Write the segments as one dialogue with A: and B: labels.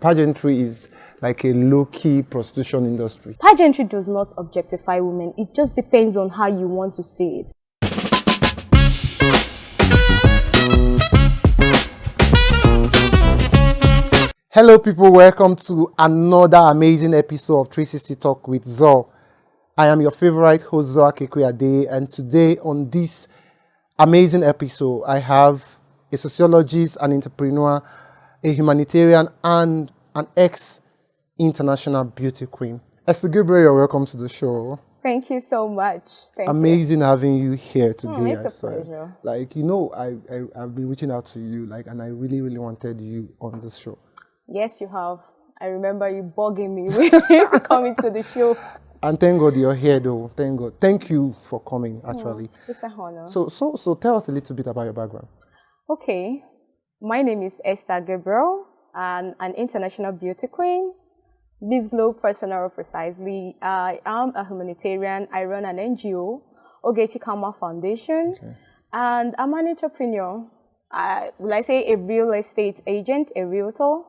A: Pageantry is like a low-key prostitution industry.
B: Pageantry does not objectify women. It just depends on how you want to see it.
A: Hello people, welcome to another amazing episode of 360 Talk with Zor. I am your favorite host, Zor-Akekue, and today on this amazing episode, I have a sociologist, an entrepreneur, a humanitarian, and an ex-international beauty queen. Esther Gabriel, you're welcome to the show.
B: Thank you so much.
A: Amazing having you here today.
B: It's a pleasure.
A: Like, you know, I've been reaching out to you, and I really wanted you on this show.
B: Yes, you have. I remember you bugging me with coming to the show.
A: And thank God you're here, though. Thank God. Thank you for coming, actually.
B: It's an honor.
A: So tell us a little bit about your background.
B: Okay. My name is Esther Gabriel. I'm an international beauty queen. Miss Globe, first funeral precisely. I am a humanitarian. I run an NGO, Objectification Foundation. Okay. And I'm an entrepreneur. Will I say a real estate agent, a realtor?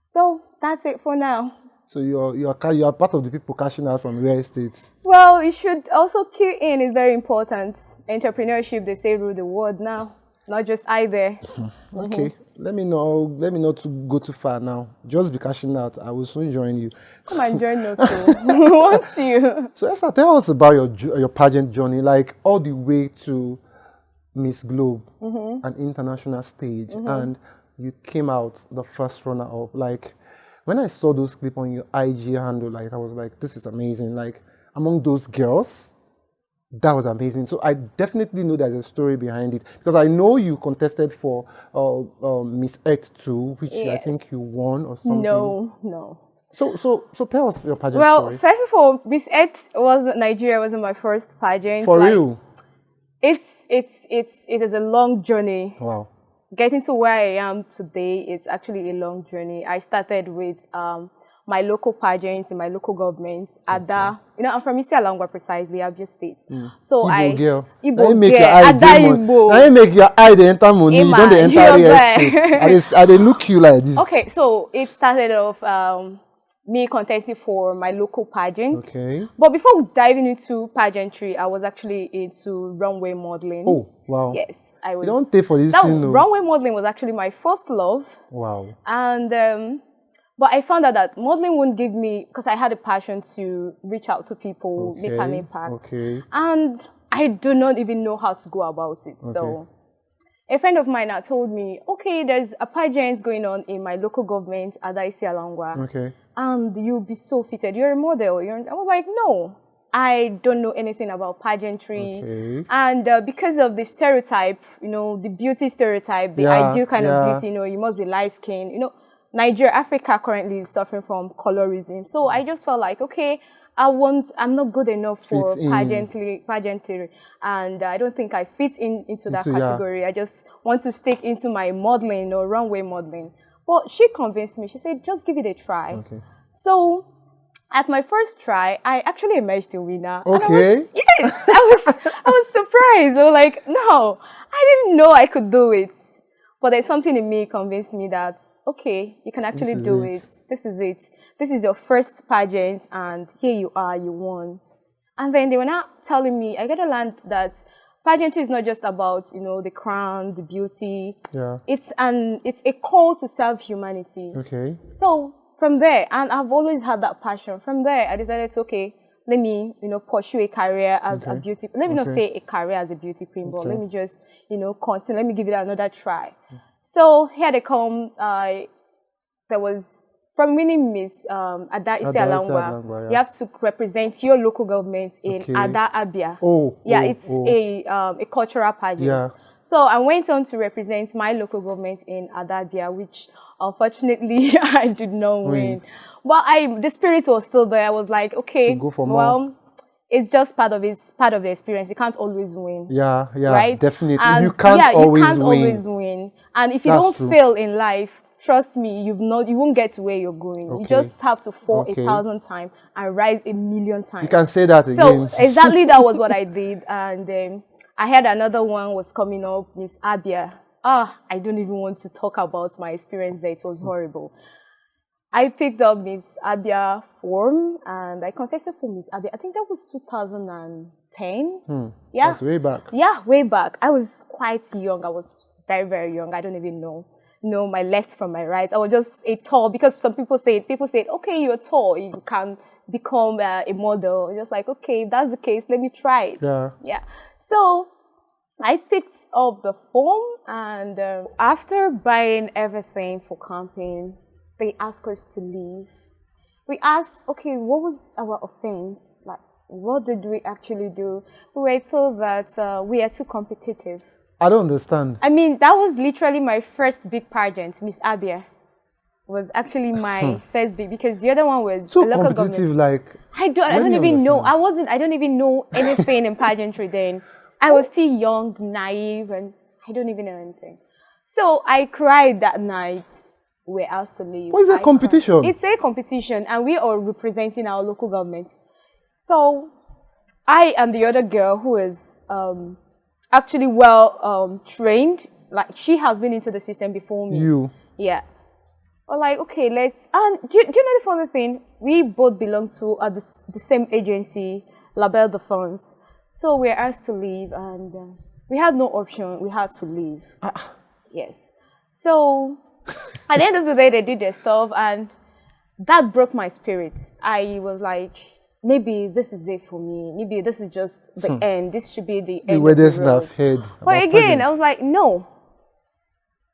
B: So that's it for now. So
A: you are part of the people cashing out from real estate.
B: Well, you should also key in. It's very important. Entrepreneurship, they say, rule the world now. Not just I there.
A: Okay. Let me not to go too far now. Just be cashing out. I will soon join you.
B: Come and join us too. We want you.
A: So Esther, tell us about your pageant journey, like all the way to Miss Globe, an international stage, and you came out the first runner-up. Like, when I saw those clips on your IG handle, like, I was like, this is amazing. Like, among those girls, that was amazing. So I definitely know there's a story behind it, because I know you contested for Miss Earth too, which I think you won or something.
B: No.
A: So tell us your pageant
B: story.
A: Well,
B: first of all, Miss Earth Nigeria wasn't my first pageant.
A: For real?
B: It is a long journey.
A: Wow.
B: Getting to where I am today, it's actually a long journey. I started with my local pageants in my local government. Ada, I'm from Isi-Alangwa precisely, Abia State. So
A: Igbo girl.
B: Igbo
A: girl.
B: Ada Igbo.
A: Now you make your eye the enter money. You don't the enter real estate. I they look you like this.
B: Okay, so it started off me contesting for my local pageant.
A: Okay.
B: But before diving into pageantry, I was actually into runway modeling.
A: Oh, wow.
B: Yes, I was.
A: You don't pay for this thing, no?
B: Runway modeling was actually my first love.
A: Wow.
B: And but I found out that modeling wouldn't give me, because I had a passion to reach out to people, make an impact.
A: Okay.
B: And I do not even know how to go about it. Okay. So a friend of mine had told me, okay, there's a pageant going on in my local government at Isi-Alangwa.
A: Okay.
B: And you'll be so fitted. You're a model. I was like, no, I don't know anything about pageantry.
A: Okay.
B: And because of the stereotype, the beauty stereotype, the ideal kind of beauty, you must be light-skinned. Nigeria, Africa currently is suffering from colorism. So I just felt like, okay, I'm not good enough for pageantry, and I don't think I fit into that category. I just want to stick into my modeling or runway modeling. Well, she convinced me. She said, just give it a try. Okay. So at my first try, I actually emerged the winner.
A: Okay.
B: And I was surprised. I was like, no, I didn't know I could do it. But there's something in me convinced me that, okay, you can actually do it. This is it. This is your first pageant, and here you are, you won. And then they were now telling me, I got to learn that pageantry is not just about, the crown, the beauty. Yeah. It's a call to serve humanity.
A: Okay.
B: So from there, and I've always had that passion. From there, I decided, okay, let me, pursue a career as a beauty. Let me not say a career as a beauty queen, but let me just, continue. Let me give it another try. So here they come. There was, from winning Miss Ada Isi-Alangwa, you have to represent your local government in Ada Abia. It's a cultural pageant. Yeah. So I went on to represent my local government in Ada Abia, which unfortunately I did not win. But the spirit was still there. I was like, okay,
A: go for more.
B: It's just part of the experience. You can't always win.
A: Yeah,
B: right?
A: Definitely.
B: And
A: you can't
B: always win. And if you don't fail in life, trust me, you won't get to where you're going. Okay. You just have to fall 1,000 times and rise 1,000,000 times.
A: You can say that again.
B: So exactly that was what I did. And I had another one was coming up, Miss Abia. I don't even want to talk about my experience there. It was horrible. I picked up Miss Abia form and I contested for Miss Abia. I think that was 2010. Yeah.
A: That's way back.
B: Yeah, way back. I was quite young. I was very, very young. I don't even know my left from my right. I was just a tall, because some people say, okay, you're tall, you can become a model. Just like, okay, if that's the case, let me try it. Yeah. So I picked up the form, and after buying everything for camping, they asked us to leave. We asked, okay, what was our offense? Like, what did we actually do? We were told that we are too competitive.
A: I don't understand.
B: I mean, that was literally my first big pageant. Miss Abia was actually my first big, because the other one was
A: so
B: a local
A: competitive,
B: government.
A: like,
B: I don't even know. I don't even know anything in pageantry then. I was still young, naive, and I don't even know anything. So I cried that night. We're asked to leave.
A: What is a competition?
B: It's a competition, and we are representing our local government. So I and the other girl, who is actually well trained, like she has been into the system before me. Yeah. We're like, okay, let's. And do you know the funny thing? We both belong to the same agency, Label de France. So we're asked to leave, and we had no option. We had to leave. Yes. So at the end of the day, they did their stuff, and that broke my spirit. I was like, maybe this is it for me. Maybe this is just the end. This should be the end of the road. But again, I was like, no.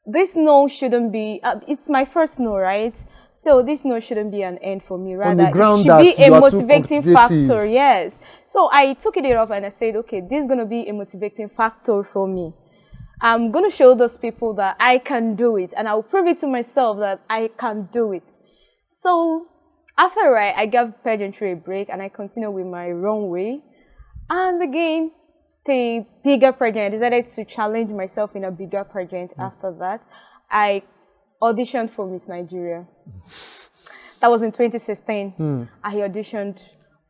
B: This no shouldn't be. It's my first no, right? So this no shouldn't be an end for me. Rather, it should be a motivating factor. Yes. So I took it off and I said, okay, this is gonna be a motivating factor for me. I'm going to show those people that I can do it, and I'll prove it to myself that I can do it. So after I gave pageantry a break, and I continued with my runway. And again, the bigger pageant, I decided to challenge myself in a bigger pageant. After that, I auditioned for Miss Nigeria. That was in 2016. I auditioned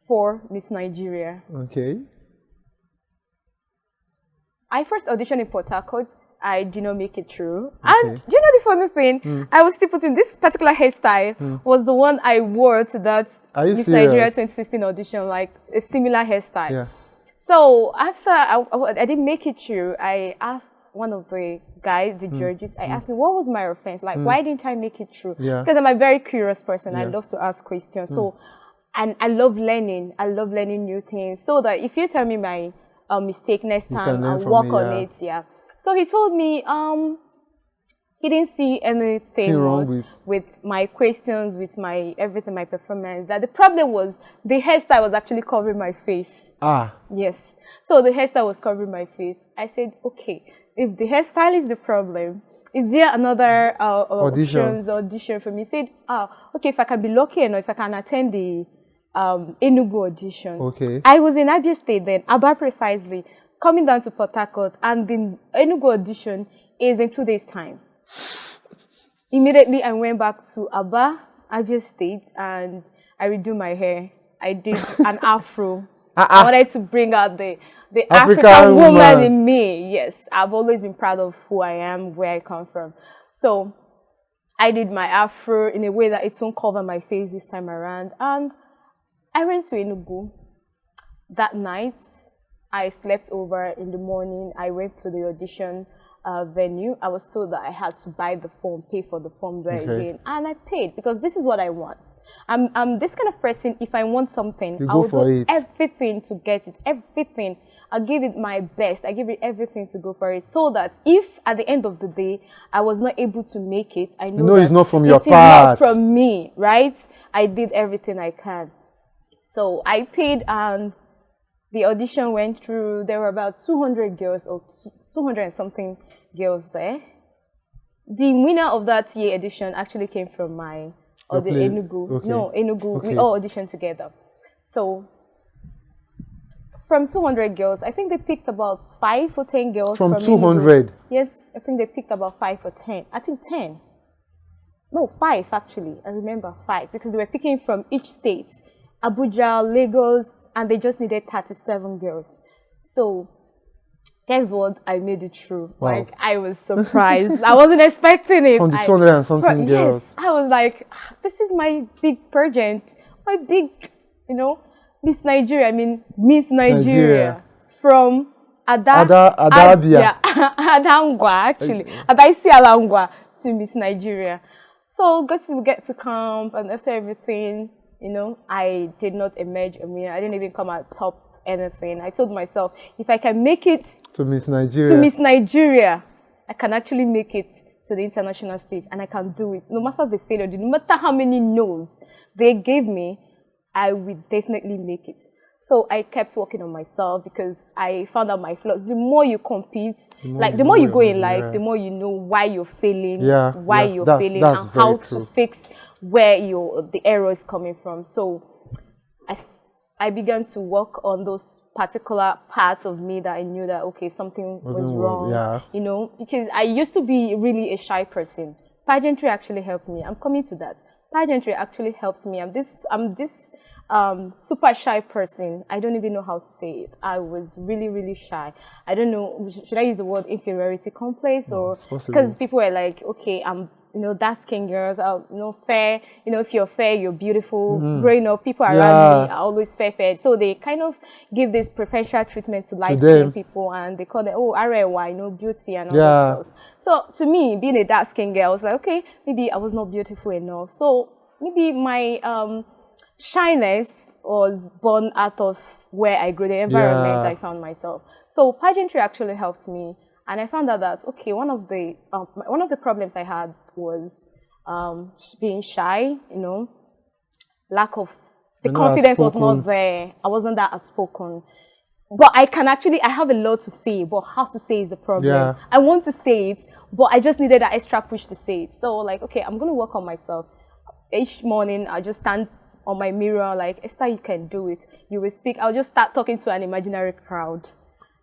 B: for Miss Nigeria.
A: Okay.
B: I first auditioned in Port Harcourt. I did not make it through. Okay. And do you know the funny thing? I was still putting this particular hairstyle was the one I wore to that Miss Nigeria 2016 audition, like a similar hairstyle. Yeah. So after I didn't make it through, I asked one of the guys, the judges, I asked him, what was my offense? Like, why didn't I make it through? Because I'm a very curious person. I love to ask questions. So, and I love learning. I love learning new things. So that if you tell me my mistake next time, I'll work on it. Yeah. So he told me he didn't see anything wrong with my questions, with my everything, my performance. That the problem was the hairstyle was actually covering my face. Yes. So the hairstyle was covering my face. I said, okay, if the hairstyle is the problem, is there another audition for me? He said, okay, if I can be lucky enough, if I can attend the Enugu audition. Okay. I was in Abia State then, Aba precisely, coming down to Port Harcourt, and the Enugu audition is in 2 days' time. Immediately, I went back to Abia State, and I redo my hair. I did an afro. I wanted to bring out the African woman in me. Yes, I've always been proud of who I am, where I come from. So I did my afro in a way that it won't cover my face this time around. And I went to Enugu. That night, I slept over. In the morning, I went to the audition venue. I was told that I had to buy the form, pay for the form there again. And I paid, because this is what I want. I'm this kind of person, if I want something, I'll do everything to get it, everything. I'll give it my best. I give it everything to go for it, so that if at the end of the day, I was not able to make it, I know that
A: it's not from your part.
B: It is not from me, right? I did everything I can. So I paid, and the audition went through. There were about 200 girls, or 200 and something girls there. The winner of that year edition actually came from my Enugu. Okay. No, Enugu. Okay. We all auditioned together. So from 200 girls, I think they picked about 5 or 10 girls from 200. Enugu. Yes, I think they picked about 5 or 10. I think 10. No, 5 actually. I remember 5, because they were picking from each state. Abuja, Lagos, and they just needed 37 girls. So Guess what? I made it through.
A: Wow.
B: Like, I was surprised. I wasn't expecting it.
A: From the 200 and something girls.
B: Yes, I was like, this is my big pageant. My big, Miss Nigeria. I mean, Miss Nigeria. From
A: Adabia.
B: Adangwa, actually. Adaisi Alangwa to Miss Nigeria. So, got to get to camp, and after everything, I did not emerge. I mean, I didn't even come out top anything. I told myself, if I can make it
A: to Miss Nigeria,
B: I can actually make it to the international stage, and I can do it. No matter the failure, no matter how many no's they gave me, I will definitely make it. So I kept working on myself because I found out my flaws. The more you compete, the more you go in life, the more you know why you're failing, why you're failing, and how to fix where the error is coming from. So I began to work on those particular parts of me that I knew that, okay, something was wrong, because I used to be really a shy person. Pageantry actually helped me. I'm coming to that. Pageantry actually helped me. I'm this super shy person. I don't even know how to say it. I was really, really shy. I don't know, should I use the word inferiority complex, or because people were like, okay, I'm dark skinned girls are fair, if you're fair, you're beautiful. Growing up, people around me are always fair. So they kind of give this preferential treatment to light skinned people, and they call them, oh, Arewa, beauty and all those stuff. So to me, being a dark skinned girl, I was like, okay, maybe I was not beautiful enough. So maybe my shyness was born out of where I grew, the environment I found myself. So pageantry actually helped me, and I found out that, okay, one of the problems I had was being shy, lack of the confidence was not there. I wasn't that outspoken. But I have a lot to say, but how to say is the problem. I want to say it, but I just needed that extra push to say it. So like, okay, I'm going to work on myself. Each morning, I just stand on my mirror like, Esther, you can do it. You will speak. I'll just start talking to an imaginary crowd.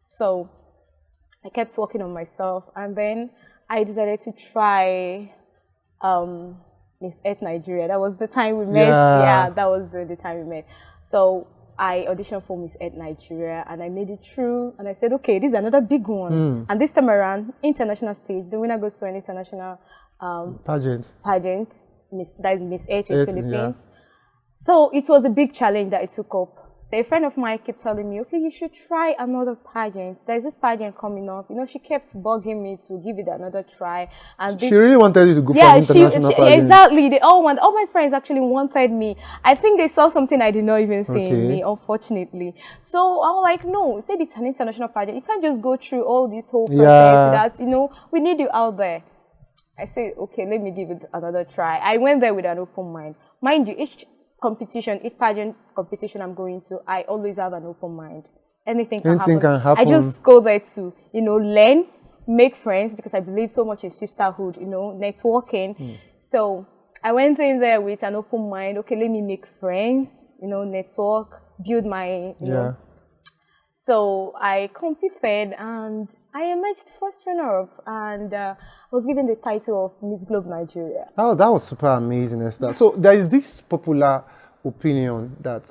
B: So I kept working on myself, and then I decided to try Miss Earth Nigeria. That was the time we met. Yeah, that was the time we met. So I auditioned for Miss Earth Nigeria, and I made it through. And I said, okay, this is another big one. And this time around, international stage, the winner goes to an international pageant. That is Miss Earth in Philippines. So it was a big challenge that I took up. A friend of mine kept telling me, okay, you should try another pageant. There's this pageant coming up. She kept bugging me to give it another try. And
A: she really wanted you to go for an international pageant.
B: Exactly. All my friends actually wanted me. I think they saw something I did not even see in me, unfortunately. So I was like, no, said it's an international pageant. You can't just go through all this whole process without, we need you out there. I said, okay, let me give it another try. I went there with an open mind. Mind you, each pageant competition I'm going to, I always have an open mind. Anything can happen. I just go there to, learn, make friends, because I believe so much in sisterhood, networking. So I went in there with an open mind. Okay, let me make friends, network, build my, So I competed, and I emerged first runner-up, and I was given the title of Miss Globe Nigeria.
A: Oh, that was super amazing, Esther. So there is this popular opinion that,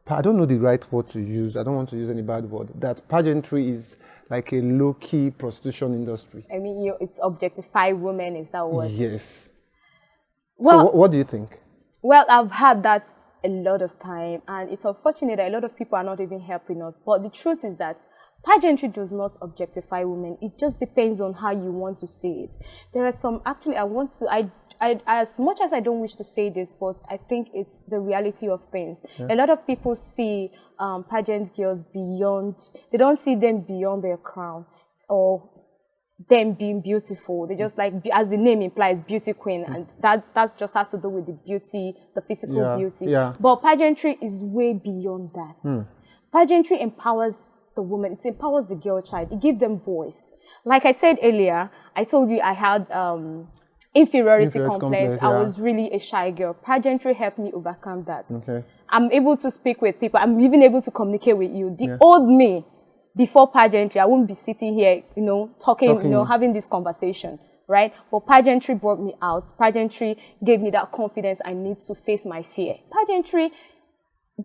A: I don't know the right word to use, I don't want to use any bad word, that pageantry is like a low-key prostitution industry.
B: I mean, it's objectify women, is that what?
A: Yes. Well, so what do you think?
B: Well, I've had that a lot of time, and it's unfortunate that a lot of people are not even helping us. But the truth is that pageantry does not objectify women. It just depends on how you want to see it. There are some, actually, I as much as I don't wish to say this, but I think it's the reality of things. A lot of people see pageant girls beyond, they don't see them beyond their crown or them being beautiful. They just like, as the name implies, beauty queen, and that's just has to do with the beauty, the physical beauty. But pageantry is way beyond that. Pageantry empowers the woman, it empowers the girl child, it gives them voice. Like I said earlier, I told you I had inferiority complex. I was really a shy girl. Pageantry helped me overcome that. I'm able to speak with people. I'm even able to communicate with you. The old me before pageantry, I wouldn't be sitting here, talking, having this conversation, right? But pageantry brought me out. Pageantry gave me that confidence I need to face my fear. Pageantry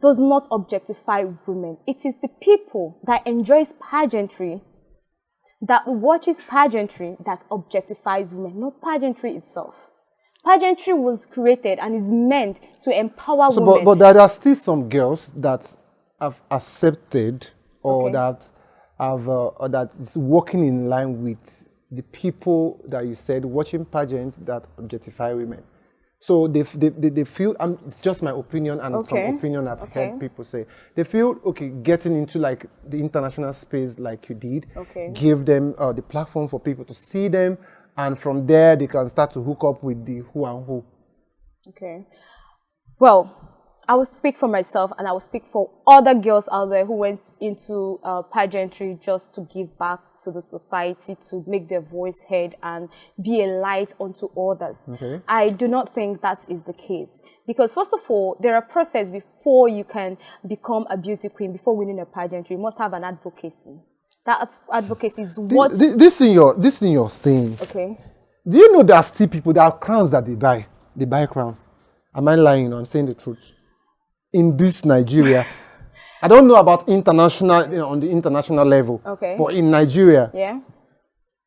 B: does not objectify women. It is the people that enjoys pageantry that watches pageantry that objectifies women, not pageantry itself. Pageantry was created and is meant to empower women.
A: But there are still some girls that have accepted or that have or that is working in line with the people that you said watching pageants that objectify women. So they feel, it's just my opinion and some opinion I've heard people say. They feel, getting into like the international space like you did, give them the platform for people to see them, and from there they can start to hook up with the who and who. Okay.
B: Well, I will speak for myself and I will speak for other girls out there who went into pageantry just to give back to the society, to make their voice heard and be a light unto others. Okay. I do not think that is the case. Because first of all, there are processes before you can become a beauty queen, before winning a pageantry. You must have an advocacy. That advocacy is what...
A: This thing you're saying.
B: Okay.
A: Do you know there are still people that have crowns that they buy? They buy crown. Am I lying? I'm saying the truth. In this Nigeria, I don't know about international, on the international level, but in Nigeria,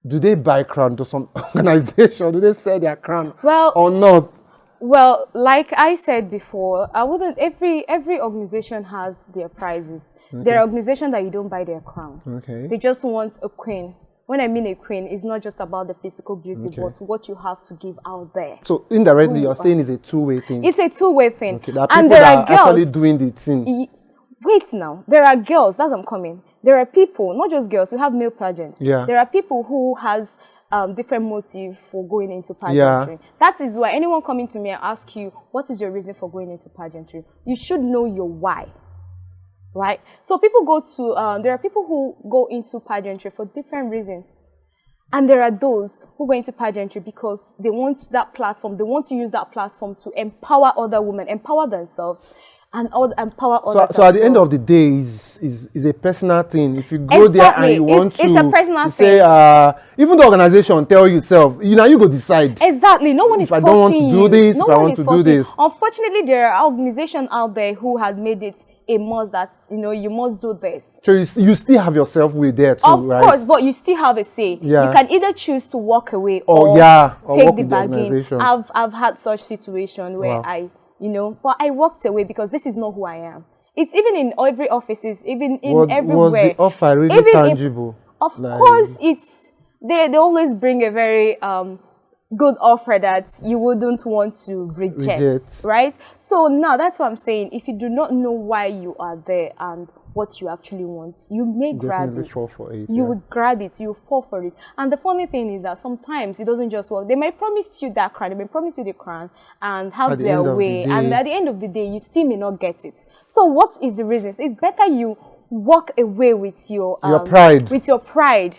A: do they buy crown to some organization? Do they sell their crown or not?
B: Well, like I said before, I wouldn't. Every organization has their prizes. There are organizations that you don't buy their crown. They just want a queen. When I mean a queen, it's not just about the physical beauty, but what you have to give out there.
A: So indirectly, you're saying it's a two-way thing.
B: It's a two-way thing.
A: Okay, there are people that are actually doing the thing.
B: Wait now, there are girls. That's what I'm coming. There are people, not just girls. We have male pageants. There are people who has different motive for going into pageantry. That is why anyone coming to me and ask you, what is your reason for going into pageantry? You should know your why. Right? So people go to, there are people who go into pageantry for different reasons. And there are those who go into pageantry because they want that platform, they want to use that platform to empower other women, empower themselves, and empower others.
A: So at the end of the day, is a personal thing. If you go there and you want
B: it's a personal thing.
A: Say, even the organization tell yourself, you go decide.
B: Exactly. No one is forcing you.
A: If I don't want to do this, if I want to do this.
B: Unfortunately, there are organizations out there who have made it a must that, you must do this.
A: So you still have yourself with there too, right?
B: Of course, but you still have a say. You can either choose to walk away or take the bargain. I've had such situation where but I walked away because this is not who I am. It's even in every offices, even in everywhere.
A: Was the offer really tangible?
B: Of course, they always bring a very good offer that you wouldn't want to reject, right? So now that's what I'm saying. If you do not know why you are there and what you actually want, you may grab it.
A: Fall for it.
B: You would grab it, you fall for it. And the funny thing is that sometimes it doesn't just work. They may promise you that crown, they may promise you the crown and have their way. And at the end of the day, you still may not get it. So what is the reason? So it's better you walk away with your
A: pride.
B: With your pride,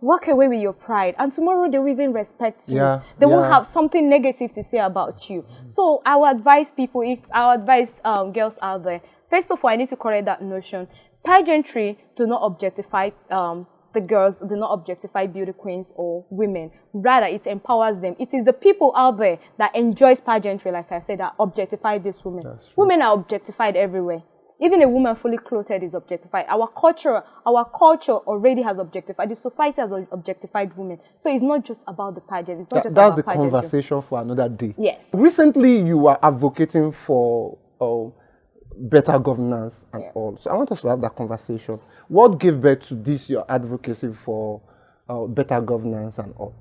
B: walk away with your pride, and tomorrow they will even respect you. They won't have something negative to say about you. So I would advise people, girls out there, first of all, I need to correct that notion. Pageantry do not objectify the girls, do not objectify beauty queens or women. Rather, it empowers them. It is the people out there that enjoys pageantry, like I said, that objectify these women. Women are objectified everywhere. Even a woman fully clothed is objectified. Our culture already has objectified. The society has objectified women. So it's not just about the pageant. It's not just about
A: pageantry. That's the conversation for another day.
B: Yes.
A: Recently, you were advocating for better governance and all. So I want us to have that conversation. What gave birth to this, your advocacy for better governance and all?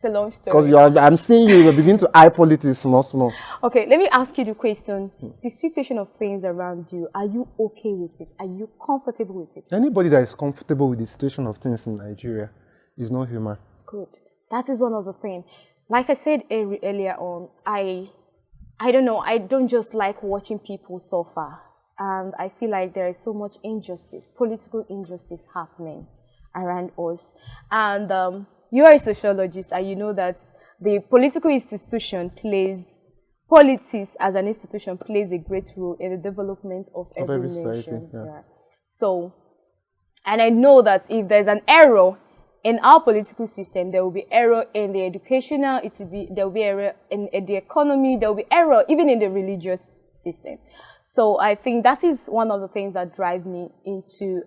B: It's a long story.
A: Because I'm seeing you begin to eye politics small.
B: Okay, let me ask you the question. The situation of things around you, are you okay with it? Are you comfortable with it?
A: Anybody that is comfortable with the situation of things in Nigeria is not human.
B: Good. That is one of the things. Like I said earlier on, I don't know, I don't just like watching people suffer. And I feel like there is so much injustice, political injustice happening around us. And you are a sociologist and you know that the political institution politics as an institution plays a great role in the development of every nation. So, and I know that if there's an error in our political system, there will be error in the educational, there will be error in the economy, there will be error even in the religious system. So I think that is one of the things that drive me into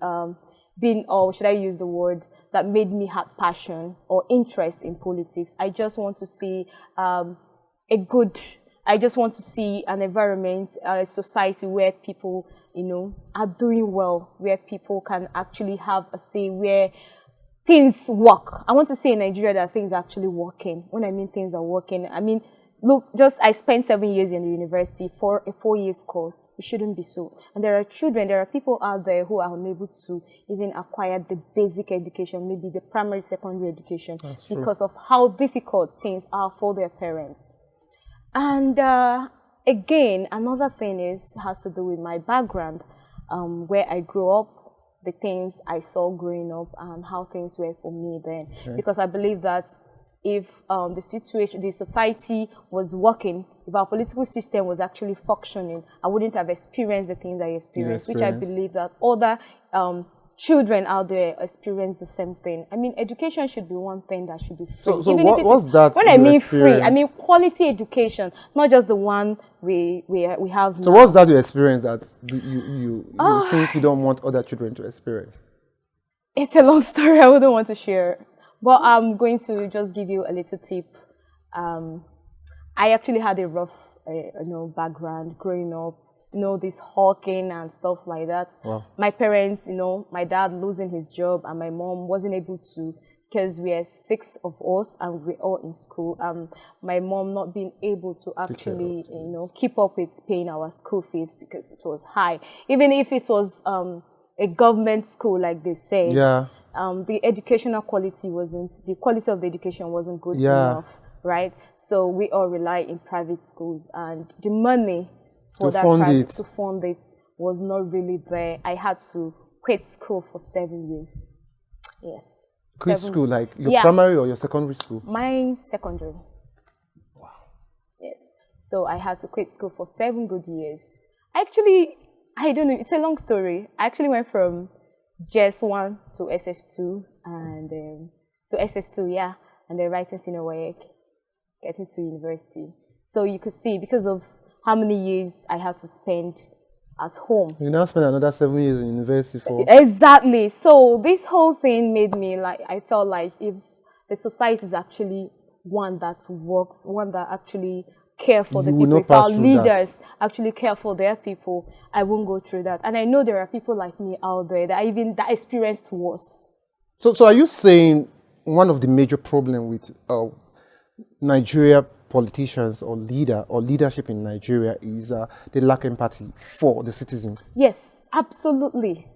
B: been, or should I use the word, that made me have passion or interest in politics. I just want to see I just want to see an environment, a society where people, are doing well, where people can actually have a say, where things work. I want to see in Nigeria that things are actually working. When I mean things are working, I mean, look, I spent 7 years in the university for a 4-year course. It shouldn't be so. And there are people out there who are unable to even acquire the basic education, maybe the primary, secondary education, because of how difficult things are for their parents. And again, another thing has to do with my background, where I grew up, the things I saw growing up, and how things were for me then. Okay. Because I believe that if the society was working, if our political system was actually functioning, I wouldn't have experienced the things I experienced, which I believe that other children out there experience the same thing. I mean, education should be one thing that should be free.
A: So what's that?
B: When I mean free, I mean quality education, not just the one we have now.
A: So what's that you experience that you think you don't want other children to experience?
B: It's a long story. I wouldn't want to share. But I'm going to just give you a little tip. I actually had a rough, background growing up. This hawking and stuff like that. Wow. My parents, my dad losing his job, and my mom wasn't able to, because we are 6 of us and we're all in school. My mom not being able to actually, keep up with paying our school fees because it was high. Even if it was a government school, like they say.
A: Yeah.
B: The educational quality the quality of the education wasn't good enough, right? So we all rely in private schools, and the money to fund it was not really there. I had to quit school for 7 years. Yes.
A: Quit school, like your primary or your secondary school?
B: My secondary. Wow. Yes. So I had to quit school for 7 good years. Actually, I don't know, it's a long story. I actually went from JS1 to SS2 and to SS2, and then writing senior WAEC, getting to university. So you could see, because of how many years I had to spend at home.
A: You now spend another 7 years in university for...
B: Exactly. So this whole thing made me I felt like if the society is actually one that works, one that actually care for the people, if our leaders actually care for their people, I won't go through that. And I know there are people like me out there that experienced worse.
A: So are you saying one of the major problems with Nigeria politicians or leadership in Nigeria is they lack empathy for the citizens?
B: Yes, absolutely.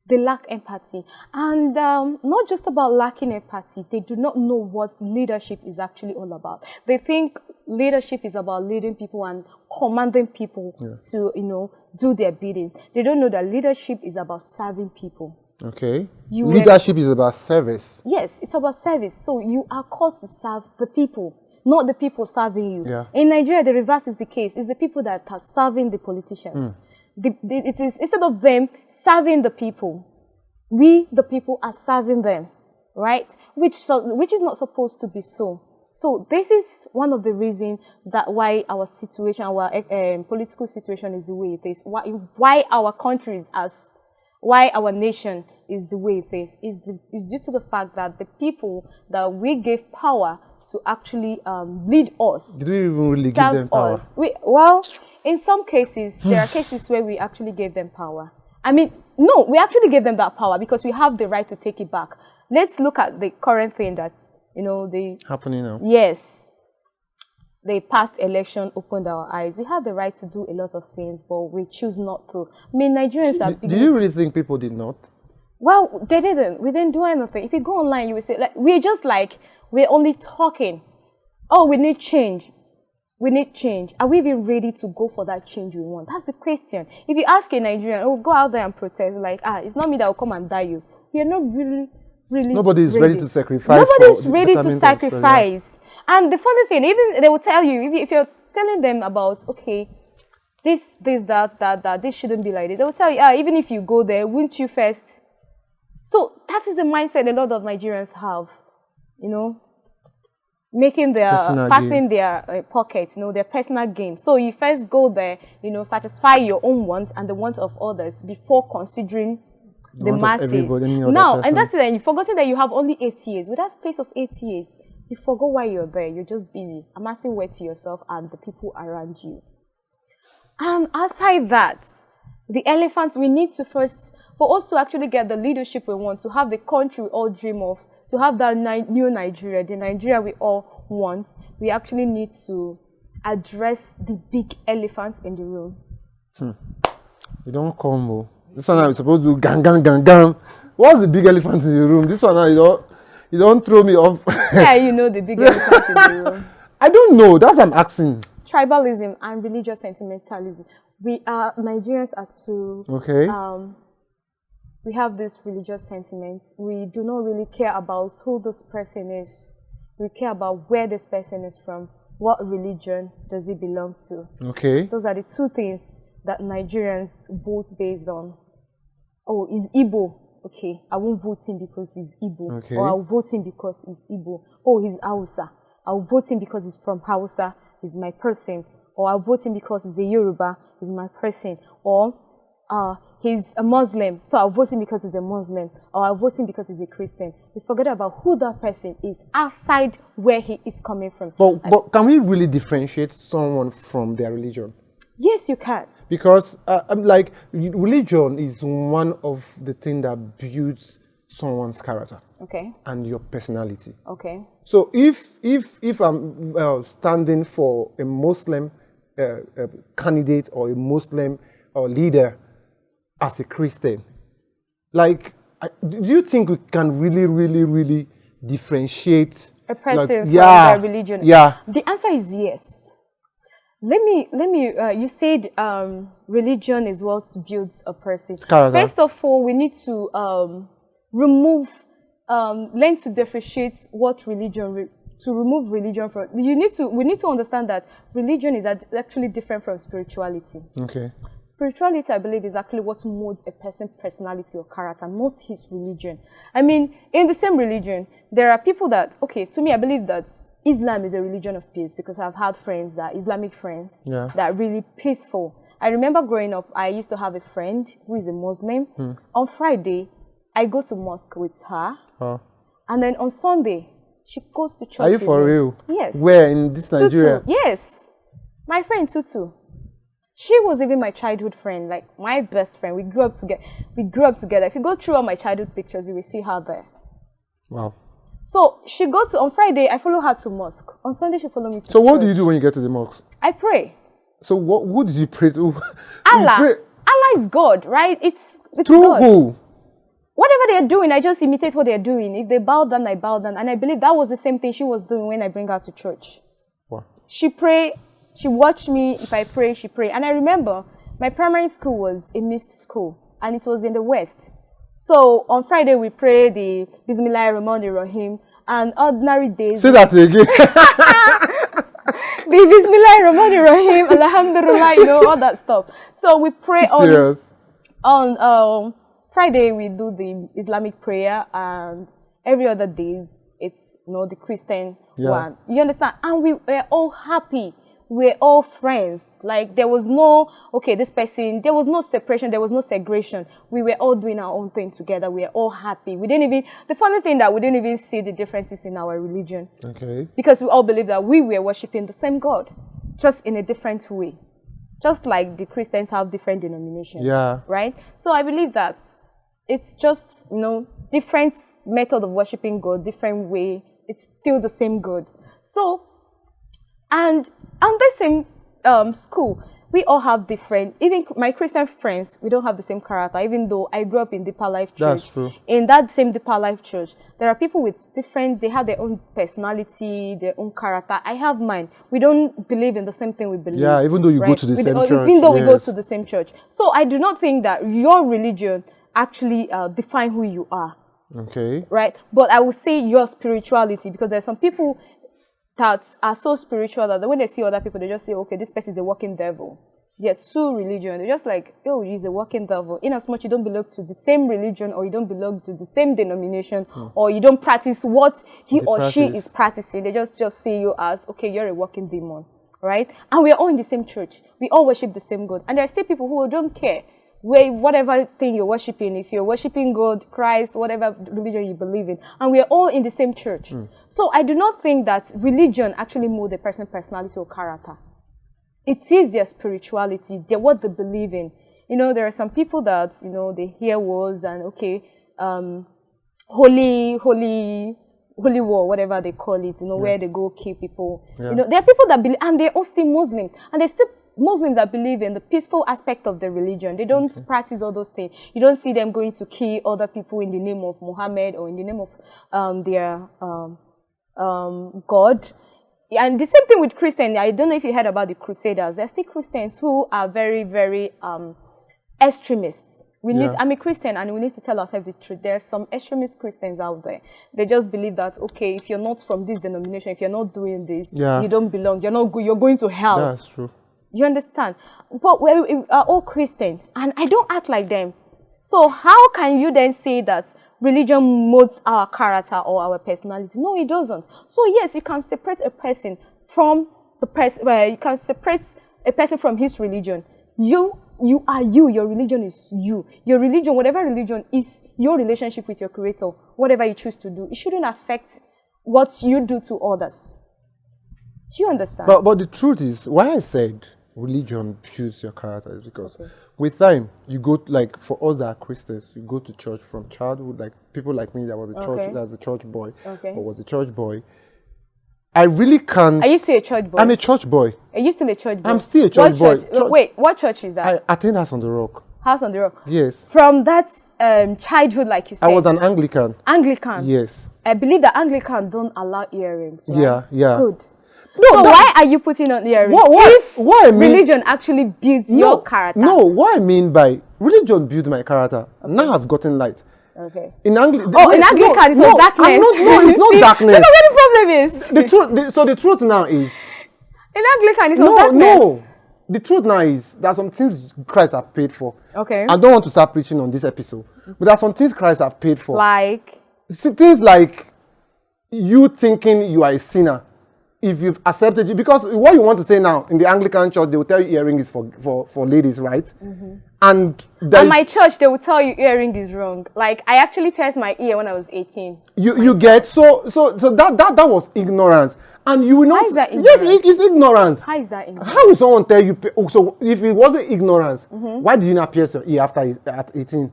B: They lack empathy. And not just about lacking empathy, they do not know what leadership is actually all about. They think leadership is about leading people and commanding people to, do their bidding. They don't know that leadership is about serving people.
A: Okay. Leadership is about service.
B: Yes, it's about service. So you are called to serve the people, not the people serving you.
A: Yeah.
B: In Nigeria, the reverse is the case. It's the people that are serving the politicians. It is, instead of them serving the people, we, the people, are serving them, right? Which is not supposed to be so. So this is one of the reasons why our situation, our political situation is the way it is. Why our countries why our nation is the way it is due to the fact that the people that we gave power to actually lead us,
A: did we even really give them power?
B: Well, in some cases, there are cases where we actually gave them power. I mean, no, we actually gave them that power because we have the right to take it back. Let's look at the current thing that's,
A: happening now.
B: Yes. The past election opened our eyes. We have the right to do a lot of things, but we choose not to. I mean, Nigerians are...
A: Do you really think people did not?
B: Well, they didn't. We didn't do anything. If you go online, you will say, we're only talking. Oh, we need change. We need change. Are we even ready to go for that change we want? That's the question. If you ask a Nigerian, go out there and protest, it's not me that will come and die you. You're not really
A: nobody is ready to sacrifice.
B: Nobody's ready to sacrifice. And the funny thing, even they will tell you, if you're telling them about, okay, this, that, this shouldn't be like this, they will tell you, even if you go there, wouldn't you first? So that is the mindset a lot of Nigerians have, making fattening their pockets, their personal gain. So you first go there, satisfy your own wants and the wants of others before considering the masses. Now, and that's it. And you've forgotten that you have only 8 years. With that space of 8 years, you forgot why you're there. You're just busy amassing wealth to yourself and the people around you. And aside that, the elephant, we need to first, for us to actually get the leadership we want, to have the country we all dream of, to have that new Nigeria, the Nigeria we all want, we actually need to address the big elephants in the room.
A: You don't combo. This one now is supposed to gang, gang, gang, gang. What's the big elephant in the room? This one now, you don't throw me off.
B: Yeah, you know the big elephant in the room.
A: I don't know. That's what I'm asking.
B: Tribalism and religious sentimentalism. Nigerians are too.
A: Okay.
B: We have this religious sentiments. We do not really care about who this person is. We care about where this person is from. What religion does he belong to?
A: Okay.
B: Those are the two things that Nigerians vote based on. Oh, he's Igbo. Okay, I won't vote him because he's Igbo.
A: Okay.
B: Or I'll vote him because he's Igbo. Oh, he's Hausa. I'll vote him because he's from Hausa. He's my person. Or I'll vote him because he's a Yoruba. He's my person. Or he's a Muslim, so I'll vote him because he's a Muslim. Or I'll vote him because he's a Christian. We forget about who that person is outside where he is coming from.
A: But can we really differentiate someone from their religion?
B: Yes, you can.
A: Because like religion is one of the things that builds someone's character.
B: Okay.
A: And your personality.
B: Okay.
A: So if I'm standing for a Muslim candidate or a Muslim leader as a Christian, like, do you think we can really differentiate
B: a person from
A: their
B: religion?
A: Yeah.
B: The answer is yes. Let me. You said religion is what builds a person.
A: Character.
B: First of all, we need to learn to differentiate what religion. To remove religion from, we need to understand that religion is actually different from spirituality.
A: Okay.
B: Spirituality, I believe, is actually what molds a person's personality or character, not his religion. I mean, in the same religion, there are people that, okay, to me, I believe that Islam is a religion of peace because I've had friends that, Islamic friends, that are really peaceful. I remember growing up, I used to have a friend who is a Muslim. On Friday, I go to mosque with her. And then on Sunday, she goes to church.
A: Are you for real?
B: Yes.
A: Where in this Nigeria?
B: Tutu. Yes. My friend Tutu. She was even my childhood friend, like my best friend. We grew up together. If you go through all my childhood pictures, you will see her there.
A: Wow.
B: So she goes on Friday, I follow her to mosque. On Sunday, she follow me to church.
A: So what do you do when you get to the mosque?
B: I pray.
A: So who did you pray to?
B: Allah.
A: Pray.
B: Allah is God, right? It's
A: to
B: God.
A: Who?
B: Whatever they're doing, I just imitate what they're doing. If they bow down, I bow down. And I believe that was the same thing she was doing when I bring her to church.
A: Wow.
B: She pray, she watched me. If I pray, she pray. And I remember my primary school was a mixed school, and it was in the West. So on Friday, we pray the Bismillahirrahmanirrahim, and ordinary days.
A: Say that again.
B: The Bismillahirrahmanirrahim, Alhamdulillah, all that stuff. So we pray on Friday, we do the Islamic prayer, and every other days, it's the Christian one. You understand? And we were all happy. We're all friends. Like, there was no, this person, there was no separation, there was no segregation. We were all doing our own thing together. We were all happy. The funny thing that we didn't even see the differences in our religion. Okay. Because we all believed that we were worshiping the same God, just in a different way. Just like the Christians have different denominations. Yeah. Right? So I believe that it's just, different method of worshiping God, different way. It's still the same God. So, and on the same school, we all have different, even my Christian friends, we don't have the same character, even though I grew up in Deeper Life Church.
A: That's true.
B: In that same Deeper Life Church, there are people with they have their own personality, their own character. I have mine. We don't believe in the same thing we believe.
A: Yeah, even though you go to the same church.
B: Even though we go to the same church. So I do not think that your religion actually define who you are. Okay. Right? But I would say your spirituality, because there's some people that are so spiritual that when they see other people, they just say, okay, this person is a walking devil. They're too religion. They're just like, oh, he's a walking devil. In as much you don't belong to the same religion, or you don't belong to the same denomination, or you don't practice what he or she is practicing. They just see you as, okay, you're a walking demon. Right? And we're all in the same church. We all worship the same God. And there are still people who don't care. whatever thing you're worshiping, if you're worshiping God, Christ, whatever religion you believe in, and we're all in the same church. So I do not think that religion actually molds a person's personality or character. It is their spirituality, what they believe in. You know, there are some people that, you know, they hear words and, okay, holy war, whatever they call it, you know, where they go kill people. You know, there are people that believe, and they're all still Muslims, and they're still Muslims that believe in the peaceful aspect of the religion. They don't practice all those things. You don't see them going to kill other people in the name of Muhammad or in the name of their God. And the same thing with Christians. I don't know if you heard about the Crusaders. There are still Christians who are very, very extremists. I'm a Christian, and we need to tell ourselves the truth. There are some extremist Christians out there. They just believe that, okay, if you're not from this denomination, if you're not doing this, you don't belong. You're going to hell.
A: That's true.
B: You understand? But we are all Christian, and I don't act like them. So how can you then say that religion molds our character or our personality? No, it doesn't. So yes, you can separate a person from the person. You can separate a person from his religion. You are you. Your religion is you. Your religion, whatever religion, is your relationship with your Creator. Whatever you choose to do, it shouldn't affect what you do to others. Do you understand?
A: But the truth is, why I said religion builds your character is because with time, you go, like, for us that are Christians, you go to church from childhood, like people like me that was a church boy, or was a church boy. I really can't.
B: Are you still a church boy?
A: I'm a church boy.
B: Are you still a church boy?
A: I'm still a church boy.
B: Wait, what church is that?
A: I attend House on the Rock.
B: House on the Rock?
A: Yes.
B: From that childhood, like you said.
A: I was an Anglican.
B: Anglican?
A: Yes.
B: I believe that Anglican don't allow earrings, right?
A: Yeah.
B: Good.
A: No,
B: so why are you putting on earrings?
A: What I mean,
B: religion actually builds your character.
A: No, what I mean by religion builds my character. Now I've gotten light.
B: Okay.
A: In Anglican,
B: it was darkness.
A: It's not darkness.
B: That's what the problem is.
A: The truth now is.
B: In Anglican, it was darkness.
A: No. The truth now is there are some things Christ have paid for.
B: Okay.
A: I don't want to start preaching on this episode, but there are some things Christ have paid for.
B: Like?
A: Things like you thinking you are a sinner. If you've accepted it, because what you want to say now in the Anglican church, they will tell you earring is for ladies, right? And
B: at my church, they will tell you earring is wrong. Like, I actually pierced my ear when I was 18. You get so that was ignorance, and you will not. How is that ignorance?
A: Yes, it's ignorance.
B: How is that ignorance?
A: How will someone tell you? So if it wasn't ignorance, why did you not pierce your ear at 18?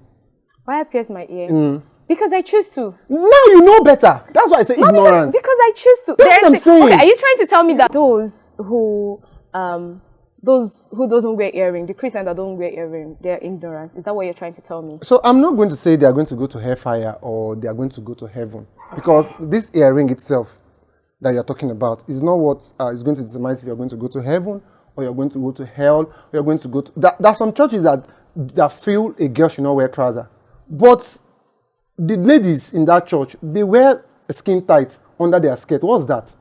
B: Why I pierced my ear? Because I choose to.
A: Now you know better. That's why I say ignorance.
B: Because I choose to.
A: That's what I'm saying.
B: Okay, are you trying to tell me that those who doesn't wear earring, the Christians that don't wear earring, they're ignorant? Is that what you're trying to tell me?
A: So I'm not going to say they are going to go to hellfire or they are going to go to heaven, because this earring itself that you're talking about is not what is going to determine if you're going to go to heaven or you're going to go to hell or you're going to go to. There are some churches that feel a girl should not wear trousers, but the ladies in that church, they wear a skin tight under their skirt. What's that?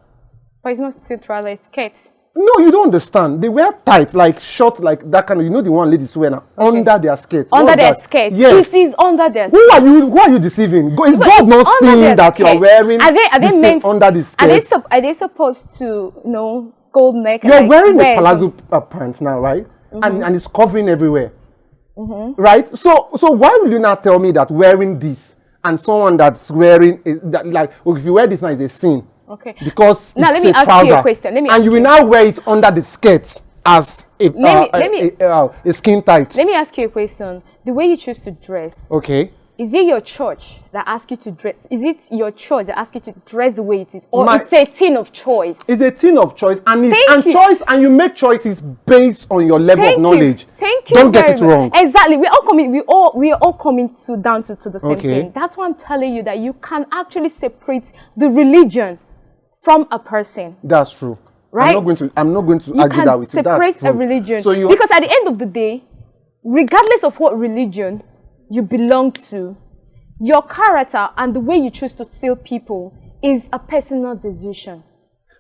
B: But it's not still trouser, it's skirt.
A: No, you don't understand. They wear tight, like short, like that kind of. You know the one ladies wear now under their skirt.
B: Under their skirt.
A: Yes.
B: It is under their skirt.
A: Who are you deceiving? Is God not seeing that you're wearing
B: are they meant
A: under the skirt?
B: Are they supposed to, gold neck?
A: You're wearing a palazzo pants now, right? And it's covering everywhere, right? So why will you not tell me that wearing this and someone that's wearing that, like, if you wear this now, is a sin? Okay. Because
B: now let me ask you a question.
A: And you will now wear it under the skirt as a skin tight. Let
B: me ask you a question. The way you choose to dress.
A: Okay.
B: Is it your church that asks you to dress? Is it your church that asks you to dress the way it is, or it's a thing of choice?
A: It's a thing of choice, and you make choices based on your level of knowledge.
B: Thank you.
A: Don't get it wrong.
B: Exactly. We are all coming down to the same thing. That's why I'm telling you that you can actually separate the religion from a person.
A: That's true.
B: Right?
A: I'm not going to argue that with you.
B: Separate a religion. Because at the end of the day, regardless of what religion you belong to, your character and the way you choose to see people is a personal decision.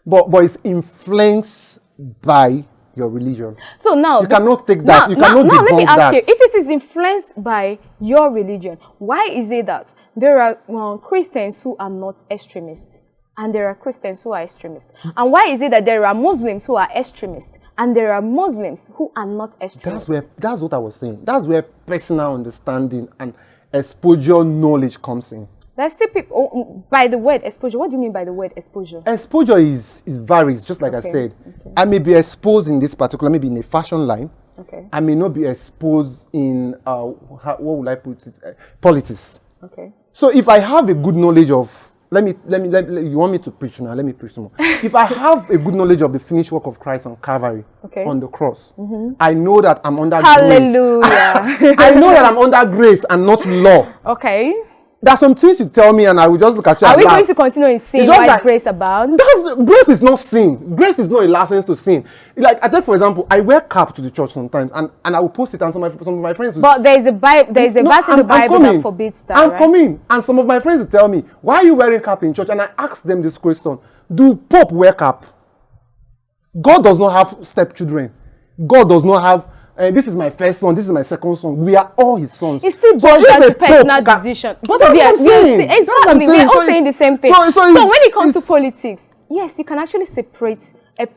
A: But it's influenced by your religion.
B: So now
A: you cannot take that. Now
B: let me ask you: if it is influenced by your religion, why is it that there are Christians who are not extremists and there are Christians who are extremists? And why is it that there are Muslims who are extremists and there are Muslims who are not extremists?
A: That's what I was saying. That's where personal understanding and exposure knowledge comes in.
B: There's still people, by the word exposure, what do you mean by the word exposure?
A: Exposure is varies, just like I said. Okay. I may be exposed in this particular, maybe in a fashion line.
B: Okay.
A: I may not be exposed in, what would I put it, politics.
B: Okay.
A: So if I have a good knowledge of, you want me to preach now? Let me preach some more. If I have a good knowledge of the finished work of Christ on Calvary, on the cross, I know that I'm under grace.
B: Hallelujah.
A: I know that I'm under grace and not law.
B: Okay.
A: There are some things you tell me and I will just look at you.
B: Are we going to continue in sin while like, grace abounds?
A: Grace is not sin. Grace is not a license to sin. Like I take for example, I wear cap to the church sometimes and I will post it and some of my friends will,
B: but there is a verse in the Bible that forbids that.
A: I'm coming. And some of my friends will tell me, why are you wearing cap in church? And I ask them this question. Do Pope wear cap? God does not have stepchildren. God does not have this is my first son, this is my second son. We are all his sons.
B: It's still just a personal decision. Both of you are exactly. We're all saying the same thing. So when it comes to politics, yes, you can actually separate a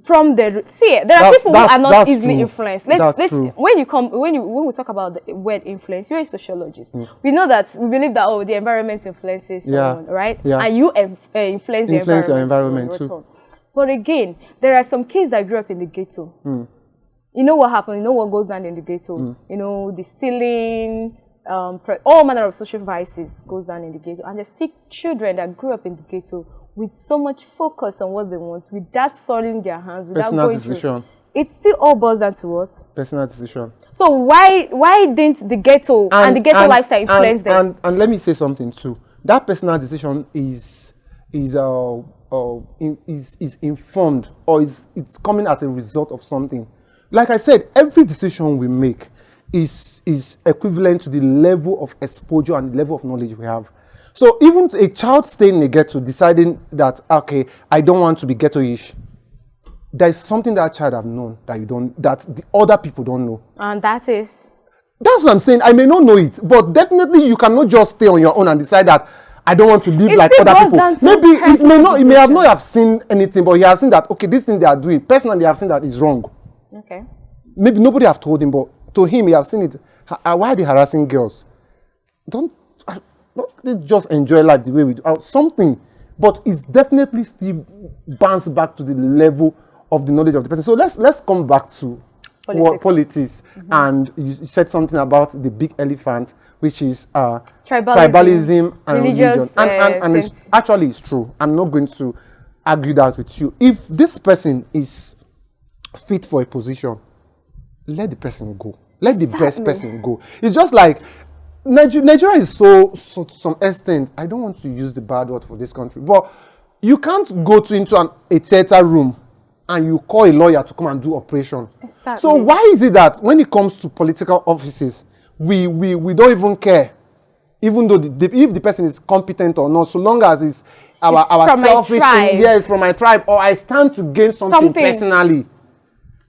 B: from the. See, there are people who are not easily influenced. Let's when we talk about the word influence, you're a sociologist. We know that we believe that the environment influences someone, right? Yeah. And you influence your environment too. But again, there are some kids that grew up in the ghetto. You know what happened? You know what goes down in the ghetto? You know, the stealing, all manner of social vices goes down in the ghetto. And there's still children that grew up in the ghetto with so much focus on what they want, without soiling their hands, without going through. It still all boils down to what? Personal decision. So why didn't the ghetto and the ghetto lifestyle influence them?
A: And let me say something too. That personal decision is informed, or it's coming as a result of something. Like I said, every decision we make is equivalent to the level of exposure and the level of knowledge we have. So even a child staying in a ghetto deciding that, okay, I don't want to be ghetto-ish, there is something that child have known that the other people don't know. And that is? That's what I'm saying. I may not know it, but definitely you cannot just stay on your own and decide that I don't want to live like other people. Maybe he may have not have seen anything, but he has seen that, okay, this thing they are doing, personally, they have seen that is wrong. Okay. Maybe nobody have told him, but to him, he have seen it. Why are they harassing girls? Don't they just enjoy life the way we do? Something, but it's definitely still bounce back to the level of the knowledge of the person. So let's come back to politics. And you said something about the big elephant, which is tribalism and religion. And it's true. I'm not going to argue that with you. If this person is fit for a position, let the person go. Let the best person go. It's just like Nigeria is so to some extent, I don't want to use the bad word for this country, but you can't go into a theater room and you call a lawyer to come and do operation. Exactly. So why is it that when it comes to political offices, we don't even care, even though if the person is competent or not, so long as it's our selfish thing, it's from my tribe, or I stand to gain something. Personally.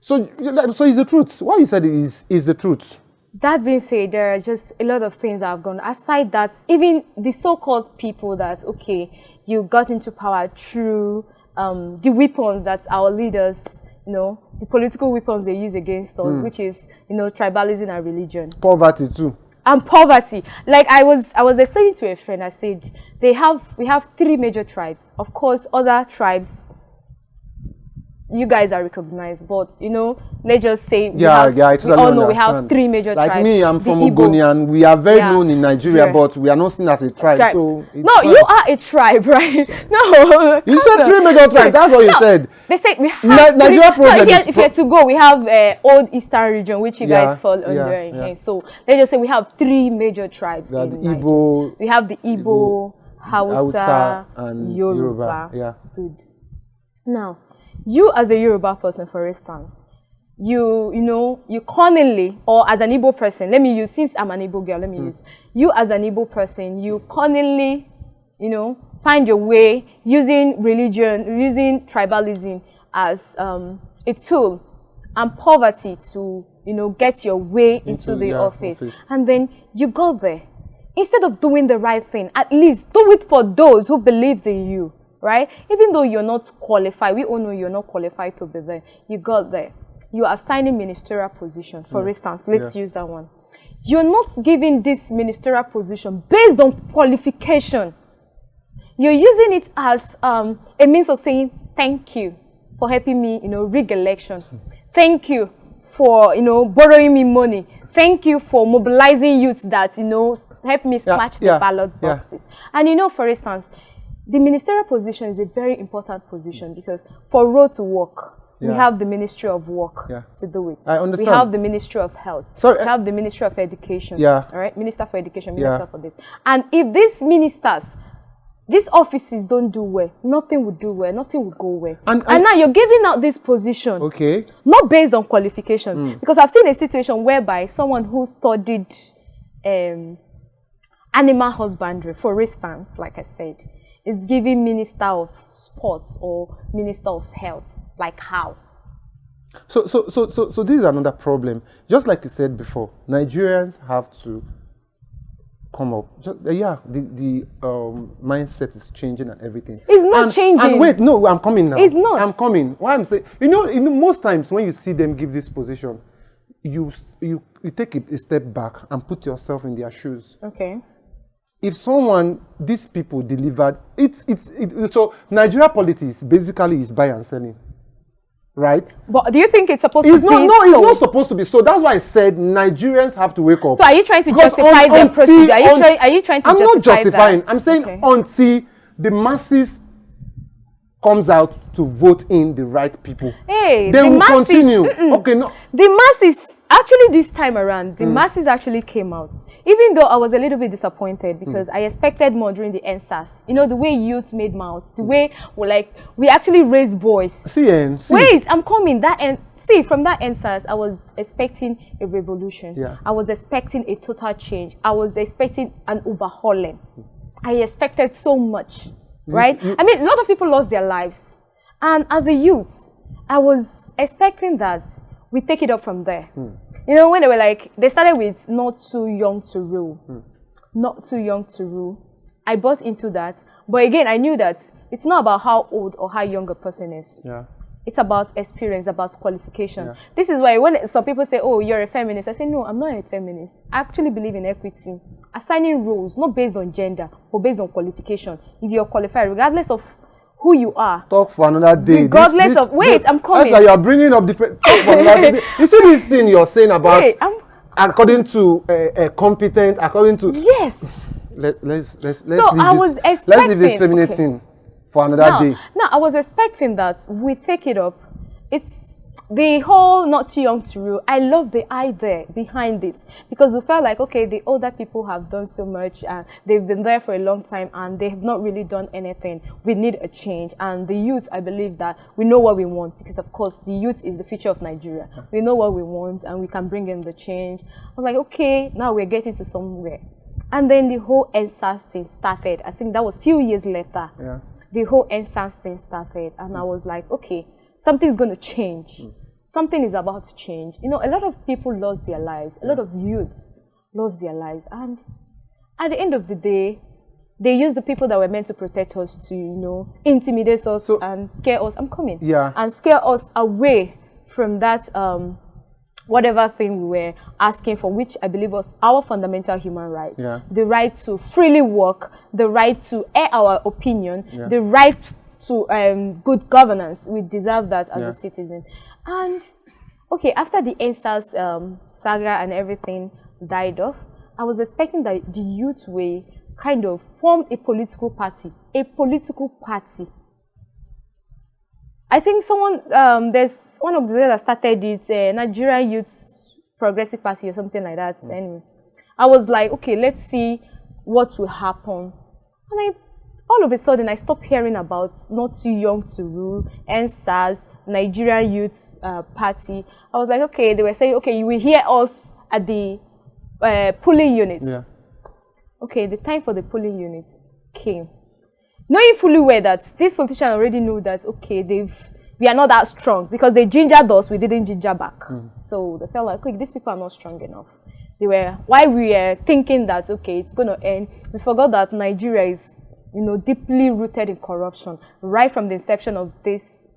A: So it's the truth. What you said is the truth.
B: That being said, there are just a lot of things that have gone. Aside that, even the so-called people that, okay, you got into power through the weapons that our leaders, the political weapons they use against us, which is, tribalism and religion.
A: Poverty too.
B: And poverty. Like I was explaining to a friend, I said, we have 3 major tribes. Of course, other tribes, you guys are recognized, but let's just say we have 3 major tribes. Like me,
A: I'm from Ogoni, and we are very known in Nigeria, but we are not seen as a tribe. So
B: you are a tribe, right? No,
A: you said 3 major tribes. That's what you said.
B: They said we have
A: Nigeria problem.
B: If you're to go, we have Old Eastern region, which you guys fall under. So let's just say we have 3 major tribes.
A: The Igbo.
B: We have the Igbo, Hausa, and Yoruba.
A: Yeah.
B: Good. Now, you as a Yoruba person, for instance, you cunningly, or as an Igbo person, since I'm an Igbo girl, use you as an Igbo person, you cunningly, find your way using religion, using tribalism as a tool, and poverty to, get your way into the office. And then you go there. instead of doing the right thing, at least do it for those who believed in you, right? Even though you're not qualified, we all know you're not qualified to be there. You got there. You are assigning ministerial position. For instance, let's use that one. You're not giving this ministerial position based on qualification. You're using it as a means of saying, thank you for helping me, rig election. Thank you for, borrowing me money. Thank you for mobilizing youth that, help me snatch the ballot boxes. And, for instance, the ministerial position is a very important position because for road to work, we have the Ministry of Work to do it.
A: I understand.
B: We have the Ministry of Health. We have the Ministry of Education. All right, Minister for Education, Minister for this. And if these ministers, these offices don't do well, nothing will do well, nothing will go well. And now you're giving out this position, not based on qualification. Because I've seen a situation whereby someone who studied animal husbandry, for instance, like I said, is giving Minister of Sports or Minister of Health. Like how?
A: So this is another problem. Just like you said before, Nigerians have to come up. The mindset is changing and everything.
B: It's not changing.
A: And wait, no, I'm coming now.
B: It's not.
A: I'm coming. Why I'm saying, most times when you see them give this position, you take a step back and put yourself in their shoes.
B: Okay.
A: If these people delivered, so Nigeria politics basically is buy and selling, right?
B: But do you think it's supposed to be
A: so? No, it's not supposed to be so. That's why I said Nigerians have to wake up.
B: So are you trying to justify the procedure? Are you trying to justify that?
A: I'm not justifying. I'm saying until the masses comes out to vote in the right people, they will continue. Okay, no.
B: The masses, actually this time around, the masses actually came out. Even though I was a little bit disappointed because I expected more during the NSAS. The way youth made mouth, the way we actually raised voice. Wait, I'm coming. From that NSAS, I was expecting a revolution. I was expecting a total change. I was expecting an overhauling. I expected so much. Right? I mean, a lot of people lost their lives. And as a youth, I was expecting that we take it up from there. When they were they started with not too young to rule. Not too young to rule. I bought into that. But again, I knew that it's not about how old or how young a person is. It's about experience, about qualification. This is why when some people say, oh, you're a feminist, I say, no, I'm not a feminist. I actually believe in equity. Assigning roles, not based on gender, but based on qualification. If you're qualified, regardless of who you are.
A: Talk for another day.
B: Regardless of... Wait, I'm coming.
A: As you are bringing up different... Talk for another day. You see this thing you're saying about... Wait, according to competent, according to...
B: Yes.
A: Let's
B: was expecting...
A: Let's leave this feminine thing for another day.
B: Now, I was expecting that we take it up. It's the whole not too young to rule. I love the idea behind it because we felt like, okay, the older people have done so much and they've been there for a long time and they have not really done anything. We need a change. And the youth, I believe that we know what we want because, of course, the youth is the future of Nigeria. We know what we want and we can bring in the change. I was like, okay, now we're getting to somewhere. And then the whole NSAS thing started. I think that was a few years later. The whole NSAS thing started. And I was like, okay, something's going to change. Something is about to change. A lot of people lost their lives. A lot of youths lost their lives. And at the end of the day, they used the people that were meant to protect us to, intimidate us and scare us. I'm coming. And scare us away from that, whatever thing we were asking for, which I believe was our fundamental human right. The right to freely work, the right to air our opinion, the right to good governance. We deserve that as a citizen. And, okay, after the NSAS saga and everything died off, I was expecting that the youth will kind of form a political party. I think there's one of the that started it, Nigerian Youth Progressive Party or something like that. Anyway, I was like, okay, let's see what will happen. And all of a sudden, I stopped hearing about Not Too Young to Rule, NSAS, Nigerian Youth Party. I was like, okay, they were saying, okay, you will hear us at the polling units. Okay, the time for the polling units came. Knowing fully well that these politicians already know that, okay, we are not that strong because they gingered us, we didn't ginger back. So they felt like, okay, these people are not strong enough. while we were thinking that, okay, it's going to end, we forgot that Nigeria is, deeply rooted in corruption. Right from the inception of this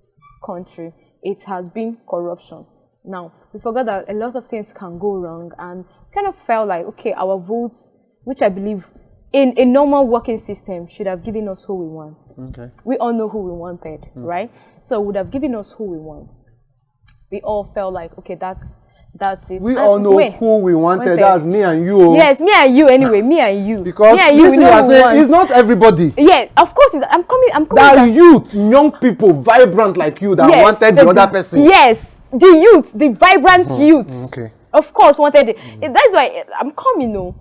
B: country, it has been corruption. Now, we forgot that a lot of things can go wrong, and kind of felt like, okay, our votes, which I believe in a normal working system, should have given us who we want.
A: Okay.
B: We all know who we wanted, right? So would have given us who we want. We all felt like, okay, that's it.
A: We all know who we wanted. That's me and you.
B: Yes, me and you anyway. Me and you.
A: Because
B: me and you,
A: it's not everybody.
B: Yeah, of course. I'm coming.
A: There are youth, young people, vibrant like you that wanted the other person.
B: Yes, the youth, the vibrant youth.
A: Okay.
B: Of course, wanted it. That's why I'm coming.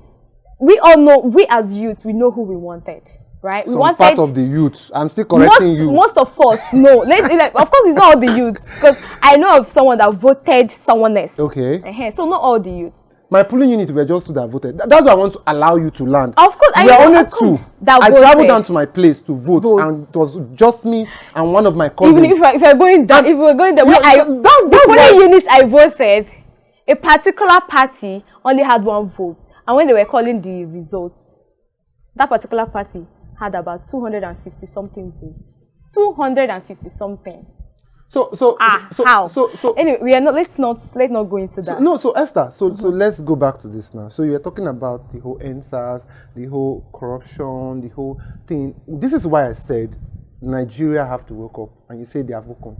B: We all know. We as youth, we know who we wanted. Right? We wanted
A: part of the youth. I'm still correcting you.
B: Most of us, no. Of course, it's not all the youths. Because I know of someone that voted someone else.
A: Okay.
B: So not all the youths.
A: My polling unit were just two that voted. That's why I want to allow you to land.
B: Of course,
A: we are only two. I traveled down to my place to vote, and it was just me and one of my cousins.
B: Even if we're going down, if we're going the way the polling unit I voted, a particular party only had one vote, and when they were calling the results, that particular party had about 250 something votes. 250 something.
A: How? So
B: anyway, we are not. Let's not go into that.
A: So Esther. So let's go back to this now. So you're talking about the whole NSAS, the whole corruption, the whole thing. This is why I said Nigeria have to wake up, and you say they have woken,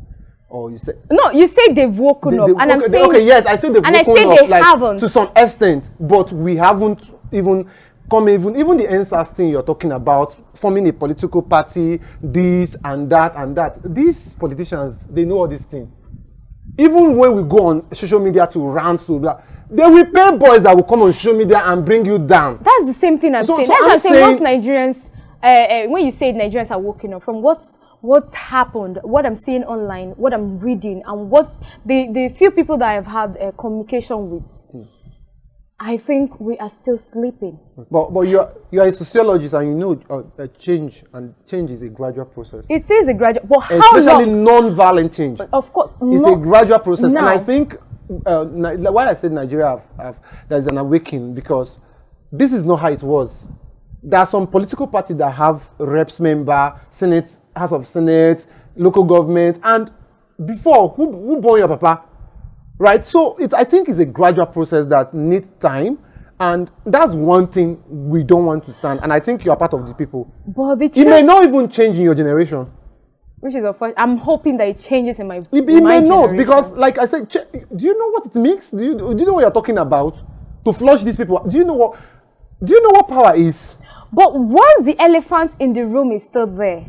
A: or you say
B: no. You say they've woken up, and I'm saying
A: okay. Yes, I say they've woken up.
B: And I say they haven't
A: to some extent, but we haven't even. Even the NSAS thing you're talking about, forming a political party, this and that. These politicians, they know all these things. Even when we go on social media to rant, they will pay boys that will come on social media and bring you down.
B: That's the same thing I'm saying. That's what I'm saying. Most Nigerians, when you say Nigerians are woken up, from what's happened, what I'm seeing online, what I'm reading, and what the few people that I've had communication with, I think we are still sleeping.
A: But you're a sociologist, and you know change is a gradual process.
B: It is a gradual, but how
A: especially
B: long?
A: non-violent change.
B: But of course,
A: it's a gradual process, and I think why I said Nigeria there's an awakening, because this is not how it was. There are some political parties that have reps member, Senate, House of Senate, local government, and before who born your papa? Right, so I think it's a gradual process that needs time, and that's one thing we don't want to stand. And I think you are part of the people. But it may not even change in your generation.
B: Which is I'm hoping that it changes in my.
A: It may not, because, like I said, do you know what it makes? Do you know what you're talking about? To flush these people. Do you know what power is?
B: But once the elephant in the room is still there,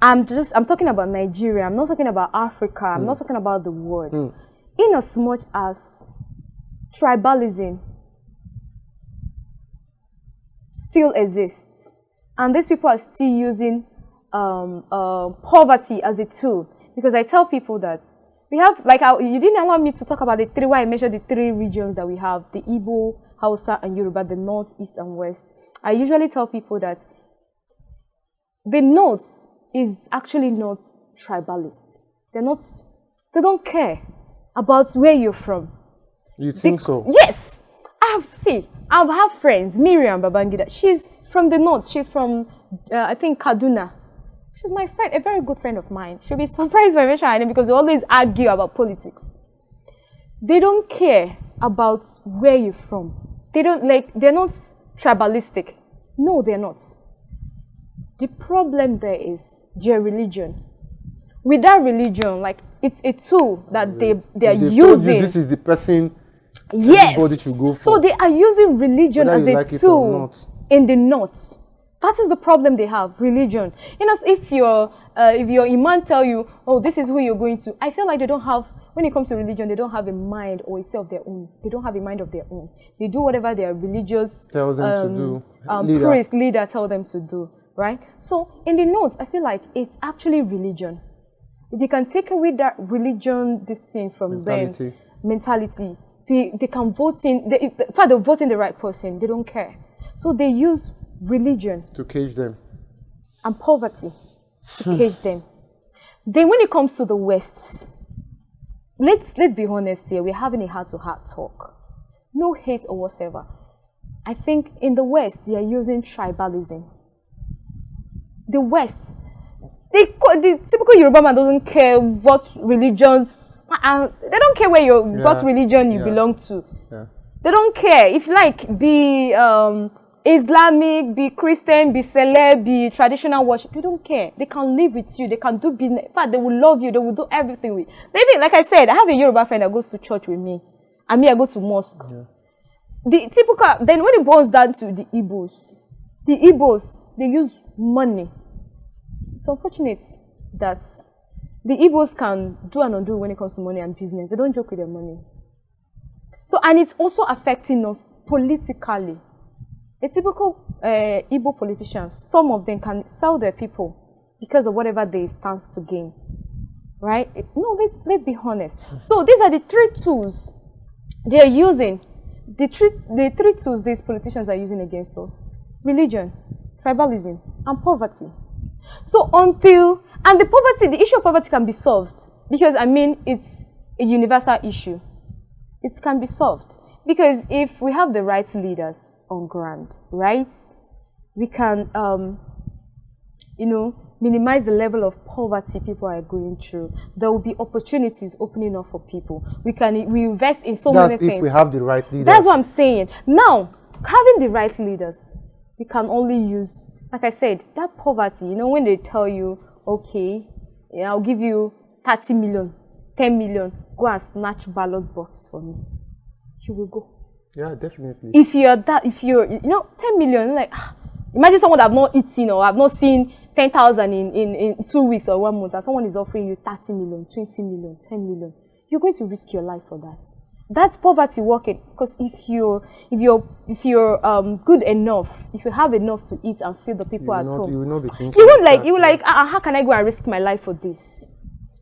B: I'm talking about Nigeria. I'm not talking about Africa. I'm not talking about the world. In as much as tribalism still exists, and these people are still using poverty as a tool, because I tell people that we have, you didn't allow me to talk about why I measured the three regions that we have: the Igbo, Hausa, and Yoruba, the North, East, and West. I usually tell people that the North is actually not tribalist. They don't care about where you're from.
A: You think so?
B: Yes. I've had friends, Miriam Babangida. She's from the North. She's from, I think, Kaduna. She's my friend, a very good friend of mine. She'll be surprised if I mention her name, because they always argue about politics. They don't care about where you're from. They're not tribalistic. No, they're not. The problem there is their religion. With that religion, it's a tool that they are using. Told you this
A: is the person.
B: Yes.
A: Everybody should go for.
B: So they are using religion as a tool in the North. That is the problem they have. Religion. If your imam tell you, oh, this is who you're going to, I feel like they don't have. When it comes to religion, they don't have a mind or a self of their own. They don't have a mind of their own. They do whatever their religious
A: tells them to do.
B: Leader tell them to do. Right? So in the North, I feel like it's actually religion. If they can take away that religion, this thing from them, mentality, they can vote in. In fact, they'll vote in the right person. They don't care. So they use religion
A: to cage them,
B: and poverty to cage them. Then when it comes to the West, let's be honest here. We're having a heart-to-heart talk. no hate or whatsoever. I think in the West, they are using tribalism. The West, the typical Yoruba man doesn't care what religions, they don't care where what religion you belong to.
A: Yeah.
B: They don't care. If you like, be Islamic, be Christian, be celeb, be traditional worship, they don't care. They can live with you. They can do business. In fact, they will love you. They will do everything with you. Maybe, like I said, I have a Yoruba friend that goes to church with me. And me, I go to mosque. Yeah. The typical, then when it boils down to the Igbos, they use money. It's unfortunate that the Igbos can do and undo when it comes to money and business. They don't joke with their money. So, and it's also affecting us politically. A typical Igbo politicians, some of them can sell their people because of whatever they stand to gain. Right? No, let's be honest. So these are the three tools they are using. The three tools these politicians are using against us: religion, tribalism, and poverty. So the issue of poverty can be solved because, I mean, it's a universal issue. It can be solved because if we have the right leaders on ground, right, we can, minimize the level of poverty people are going through. There will be opportunities opening up for people. We invest in many things.
A: That's if we have the right leaders.
B: That's what I'm saying. Now, having the right leaders, we can only use, like I said, that poverty. When they tell you, okay, I'll give you 30 million, 10 million, go and snatch ballot box for me. You will go.
A: Yeah, definitely.
B: If you're 10 million, like, imagine someone that have not eaten or have not seen 10,000 in 2 weeks or 1 month, and someone is offering you 30 million, 20 million, 10 million. You're going to risk your life for that. That's poverty working. Because if you're good enough, if you have enough to eat and feed the people at home,
A: you will not be thinking.
B: You will like, how can I go and risk my life for this?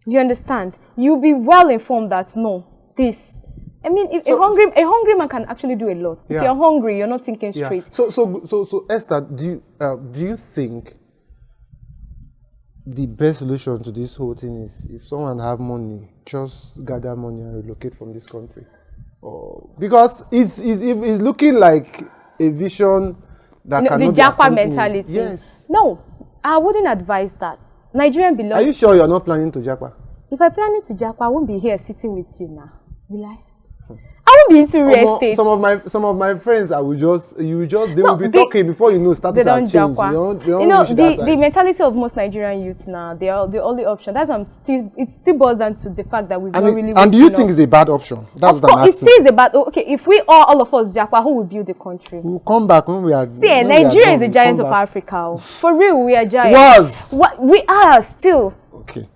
B: You understand? You'll be well informed that no, this. I mean, a hungry man can actually do a lot. If you're hungry, you're not thinking straight.
A: So Esther, do you think the best solution to this whole thing is if someone have money, just gather money and relocate from this country? Because it's looking like a vision that cannot be
B: Japa mentality.
A: Yes.
B: No, I wouldn't advise that. Nigerian belongs.
A: Are you sure you're not planning to Japa?
B: If I planning to Japa, I won't be here sitting with you now. Will I? I won't be into real estate.
A: Some of my friends, they will be talking before start to change.
B: The mentality of most Nigerian youths now, they are the only option. That's why it still boils down to the fact that we've not really.
A: And do you think it's a bad option? That's
B: of course, it is a bad. Okay, if we all of us Japa, who will build the country?
A: We'll come back when we are.
B: See, Nigeria is a giant of Africa. For real, we are giants. We are still.
A: Okay.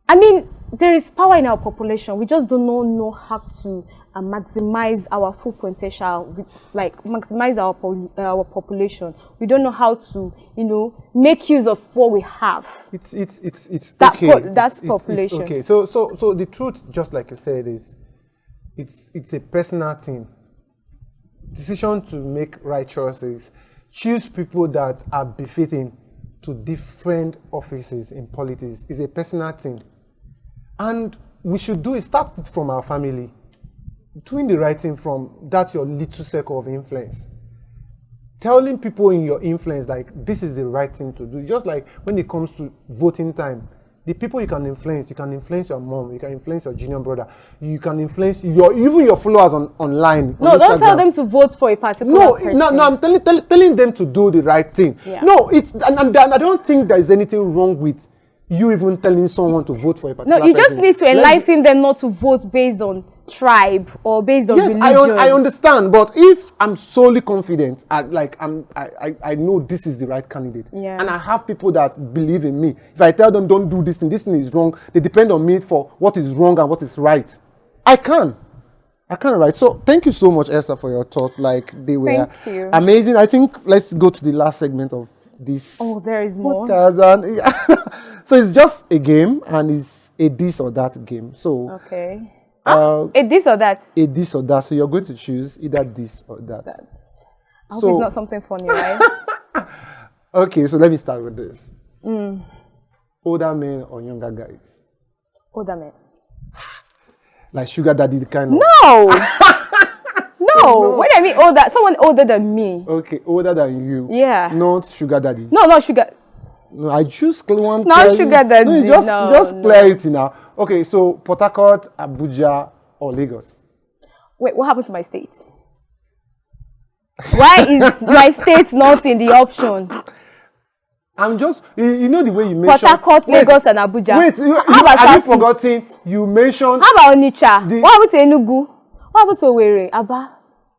B: I mean, there is power in our population. We just do not know how to maximize our full potential, like maximize our population. We don't know how to, make use of what we have.
A: It's okay.
B: That's population.
A: Okay. So the truth, just like you said, is it's a personal thing. Decision to make right choices. Choose people that are befitting to different offices in politics is a personal thing. And we should start from our family. Doing the right thing from that's your little circle of influence. Telling people in your influence, like, this is the right thing to do. Just like when it comes to voting time, the people you can influence your mom, you can influence your junior brother, you can influence even your followers online.
B: No, don't tell them to vote for a particular person.
A: No, I'm telling them to do the right thing. Yeah. No, and I don't think there is anything wrong with you even telling someone to vote for a particular person.
B: No, you just need to enlighten them not to vote based on tribe or based on religion.
A: I understand, but if I'm solely confident, I know this is the right candidate, and I have people that believe in me. If I tell them don't do this thing is wrong, they depend on me for what is wrong and what is right. I can write. So thank you so much, Esther, for your thoughts. Like, they were amazing. I think let's go to the last segment of this.
B: Oh, there is more.
A: So it's just a game, and it's a this or that game. So
B: okay. A this or that?
A: A this or that. So you're going to choose either this or that.
B: I hope it's not something funny, right?
A: Okay, so let me start with this. Older men or younger guys?
B: Older men.
A: Like sugar daddy kind of?
B: No! No! No, what do I mean older? Someone older than me.
A: Okay, older than you.
B: Yeah.
A: Not sugar daddy.
B: No, not sugar.
A: No, I choose one.
B: Not sugar daddy.
A: No, just clarity now. Okay, so Port Harcourt, Abuja, or Lagos?
B: Wait, what happened to my state? Why is my state not in the option?
A: I'm just, you know the way you mentioned.
B: Port Harcourt, Lagos, and Abuja.
A: Wait, have you forgotten? You mentioned.
B: How about Onitsha? What happened to Enugu? What happened to Owerri? Aba?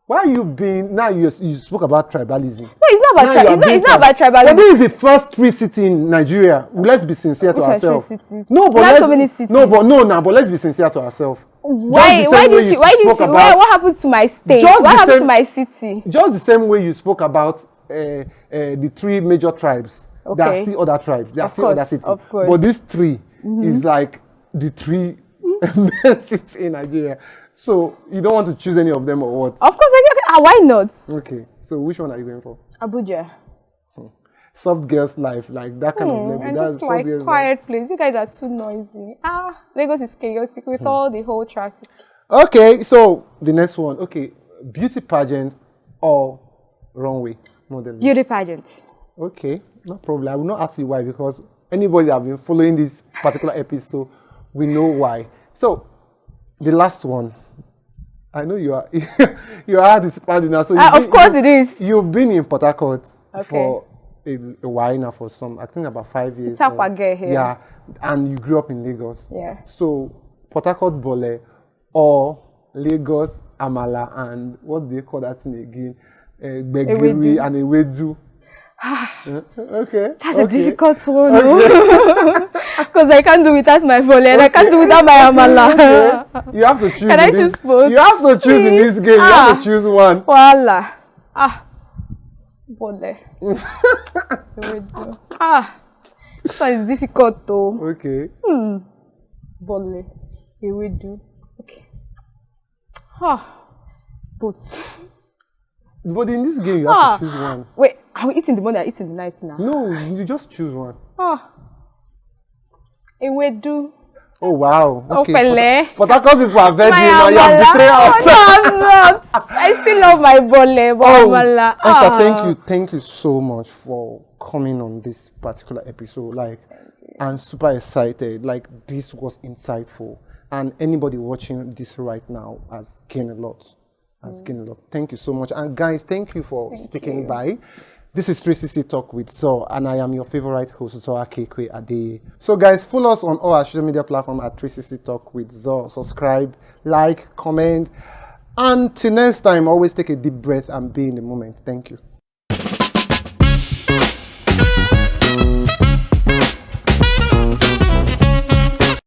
A: Why are you being, now you spoke about tribalism. No,
B: it's not about it's not about tribalism.
A: But this is the first 3 cities in Nigeria. Let's be sincere to ourselves.
B: 3 cities?
A: No, but
B: so many cities.
A: But let's be sincere to ourselves.
B: Why happened to my state? What happened to my city?
A: Just the same way you spoke about the 3 major tribes. Okay. There are still other tribes. There are still other cities.
B: Of course.
A: But these 3 is like the 3 main cities in Nigeria. So you don't want to choose any of them or what?
B: Of course, why not?
A: Okay. So which one are you going for?
B: Abuja.
A: Soft girls life, like that kind of level.
B: And just like quiet place. You guys are too noisy. Lagos is chaotic with all the whole traffic.
A: Okay, so the next one. Okay, beauty pageant or runway modeling?
B: Beauty pageant.
A: Okay, no problem. I will not ask you why, because anybody that have been following this particular episode, we know why. So the last one. I know you are your heart is pounding now. So
B: of course it is.
A: You've been in Port Harcourt for a while now, for I think about 5 years.
B: It's here.
A: Yeah, and you grew up in Lagos.
B: Yeah.
A: So Port Harcourt Bole or Lagos Amala and what do they call that thing again? Gbegiri and Ewedu. Okay.
B: That's a difficult one, because I can't do without my volley and I can't do without my amala.
A: Okay. You have to choose.
B: Can I choose both?
A: You have to choose in this game. You have to choose one.
B: Voila. Volley. This one is difficult though.
A: Okay.
B: Volley. Ewedu. Okay. Both.
A: But in this game, you have to choose one.
B: Wait, are we eating the morning or eating the night now?
A: No, you just choose one.
B: Ewedu.
A: Oh, wow. Okay.
B: But
A: Harcourt people are very now. You have betrayed us.
B: No, I'm not. I still love my bole.
A: Esther, thank you so much for coming on this particular episode. Like, I'm super excited. Like, this was insightful. And anybody watching this right now has gained a lot. Thank you so much. And guys, thank you for sticking by. This is 360 Talk with Zor, and I am your favorite host, Zor-Akekue Ade. So guys, follow us on all our social media platforms at 360 Talk with Zor. Subscribe, like, comment. And till next time, always take a deep breath and be in the moment. Thank you.